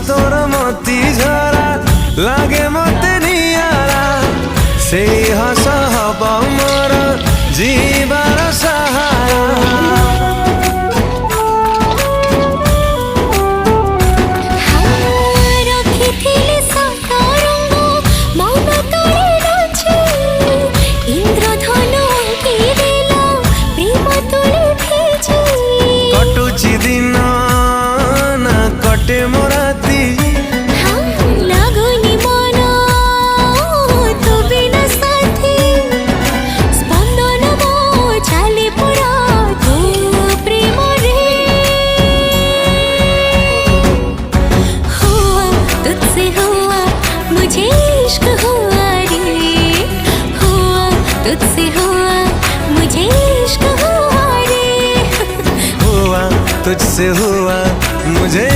तोर मोती झरा लागे मते नियारा से हस हब मोर जीवार सहारा। कटुची दिन ना कटे मोराती लागुनी मन तू बिना साथी स्पंदन मो चाले पड़ा तू प्रेम रे। हुआ तुझसे हुआ मुझे इश्क हुआ रे। हुआ तुझसे हुआ मुझे इश्क हुआ रे। हुआ तुझसे हुआ मुझे